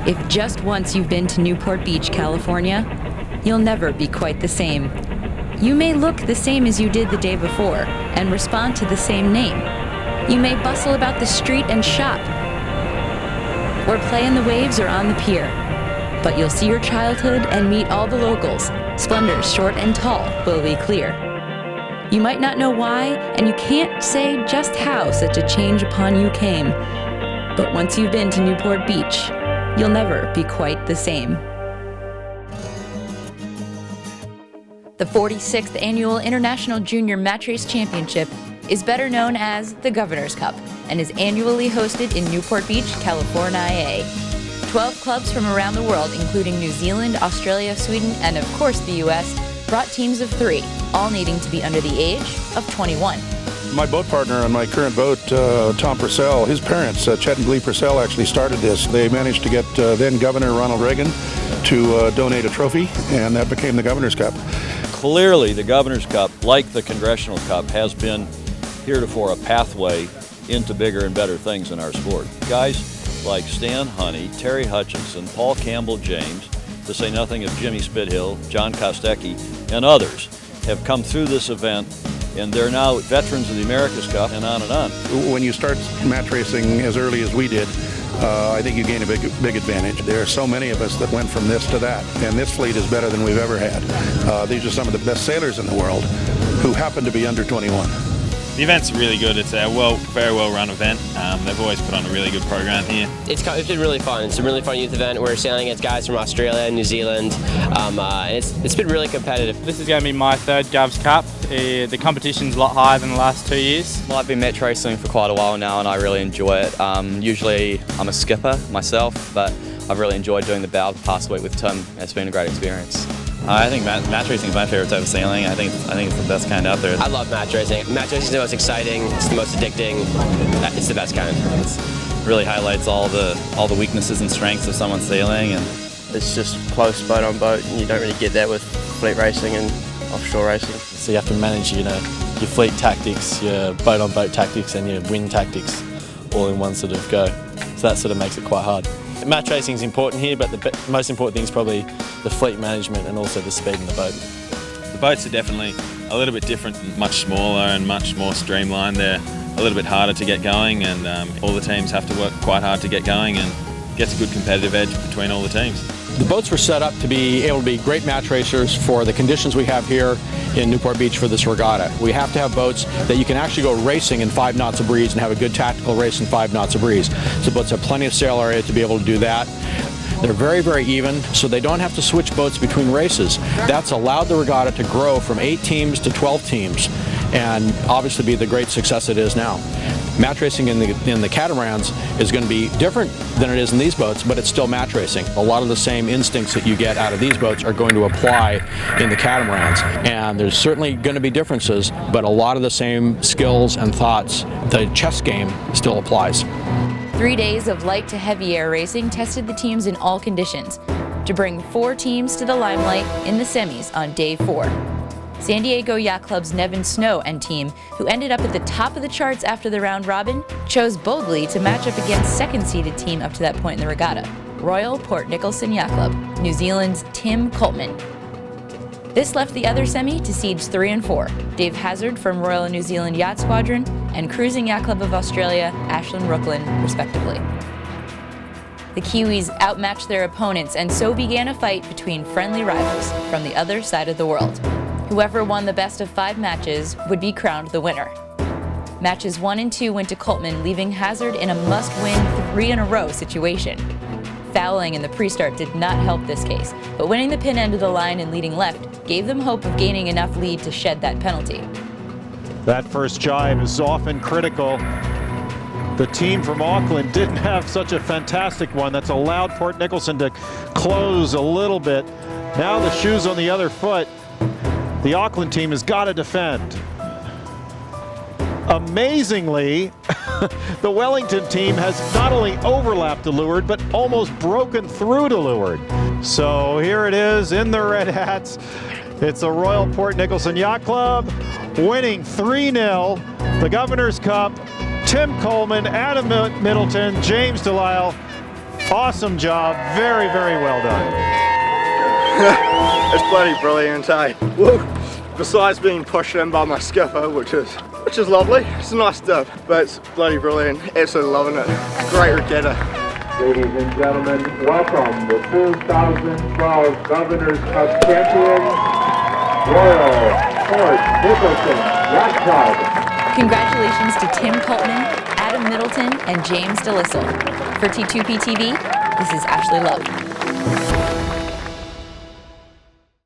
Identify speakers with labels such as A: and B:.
A: If just once you've been to Newport Beach, California, you'll never be quite the same. You may look the same as you did the day before and respond to the same name. You may bustle about the street and shop, or play in the waves or on the pier. But you'll see your childhood and meet all the locals. Splendors, short and tall, will be clear. You might not know why, and you can't say just how such a change upon you came. But once you've been to Newport Beach, you'll never be quite the same. The 46th Annual International Junior Match Race Championship is better known as the Governor's Cup and is annually hosted in Newport Beach, California. 12 clubs from around the world, including New Zealand, Australia, Sweden, and of course the US, brought teams of 3, all needing to be under the age of 21.
B: My boat partner on my current boat, Tom Purcell, his parents, Chet and Glee Purcell, actually started this. They managed to get then Governor Ronald Reagan to donate a trophy, and that became the Governor's Cup.
C: Clearly, the Governor's Cup, like the Congressional Cup, has been heretofore a pathway into bigger and better things in our sport. Guys like Stan Honey, Terry Hutchinson, Paul Campbell James, to say nothing of Jimmy Spithill, John Kostecki, and others, have come through this event, and they're now veterans of the America's Cup, and on and on.
B: When you start match racing as early as we did, I think you gain a big advantage. There are so many of us that went from this to that, and this fleet is better than we've ever had. These are some of the best sailors in the world who happen to be under 21.
D: The event's really good. It's a very well-run event. They've always put on a really good program here.
E: It's been really fun. It's a really fun youth event. We're sailing against guys from Australia and New Zealand. It's been really competitive.
F: This is going to be my 3rd Govs Cup. The competition's a lot higher than the last 2 years.
G: Well, I've been match racing for quite a while now, and I really enjoy it. Usually I'm a skipper myself, but I've really enjoyed doing the bow the past week with Tim. It's been a great experience.
H: I think match racing is my favorite type of sailing. I think it's the best kind out there.
E: I love match racing. Match racing is the most exciting. It's the most addicting. It's the best kind.
H: It really highlights all the weaknesses and strengths of someone sailing, and
I: it's just close boat on boat, and you don't really get that with fleet racing and offshore racing.
J: So you have to manage, your fleet tactics, your boat on boat tactics, and your wind tactics all in one sort of go. So that sort of makes it quite hard. Match racing is important here, but the most important thing is probably the fleet management and also the speed in the boat.
D: The boats are definitely a little bit different, much smaller and much more streamlined. They're a little bit harder to get going, and all the teams have to work quite hard to get going, and gets a good competitive edge between all the teams.
K: The boats were set up to be able to be great match racers for the conditions we have here in Newport Beach for this regatta. We have to have boats that you can actually go racing in 5 knots of breeze and have a good tactical race in 5 knots of breeze. So boats have plenty of sail area to be able to do that. They're very, very even, so they don't have to switch boats between races. That's allowed the regatta to grow from 8 teams to 12 teams, and obviously be the great success it is now. Match racing in the catamarans is going to be different than it is in these boats, but it's still match racing. A lot of the same instincts that you get out of these boats are going to apply in the catamarans. And there's certainly going to be differences, but a lot of the same skills and thoughts, the chess game still applies.
A: 3 days of light to heavy air racing tested the teams in all conditions to bring 4 teams to the limelight in the semis on day 4. San Diego Yacht Club's Nevin Snow and team, who ended up at the top of the charts after the round robin, chose boldly to match up against second-seeded team up to that point in the regatta, Royal Port Nicholson Yacht Club, New Zealand's Tim Coltman. This left the other semi to seeds 3 and 4, Dave Hazard from Royal New Zealand Yacht Squadron and Cruising Yacht Club of Australia, Ashland Brooklyn, respectively. The Kiwis outmatched their opponents, and so began a fight between friendly rivals from the other side of the world. Whoever won the best of 5 matches would be crowned the winner. Matches 1 and 2 went to Coltman, leaving Hazard in a must-win 3-in-a-row situation. Fouling in the pre-start did not help this case, but winning the pin end of the line and leading left gave them hope of gaining enough lead to shed that penalty.
L: That first jibe is often critical. The team from Auckland didn't have such a fantastic one. That's allowed Port Nicholson to close a little bit. Now the shoe's on the other foot. The Auckland team has got to defend. Amazingly, the Wellington team has not only overlapped the leeward, but almost broken through to leeward. So here it is in the red hats. It's the Royal Port Nicholson Yacht Club winning 3-0 the Governor's Cup. Tim Coleman, Adam Middleton, James Delisle. Awesome job. Very, very well done.
M: It's bloody brilliant, eh? Woo. Besides being pushed in by my skipper, which is lovely. It's a nice dip, but it's bloody brilliant. Absolutely loving it. Great regatta.
N: Ladies and gentlemen, welcome the 2012 Governor's Cup champions, Royal Port Nicholson Yacht Club.
A: Congratulations to Tim Coltman, Adam Middleton, and James DeLissel. For T2P TV, this is Ashley Love.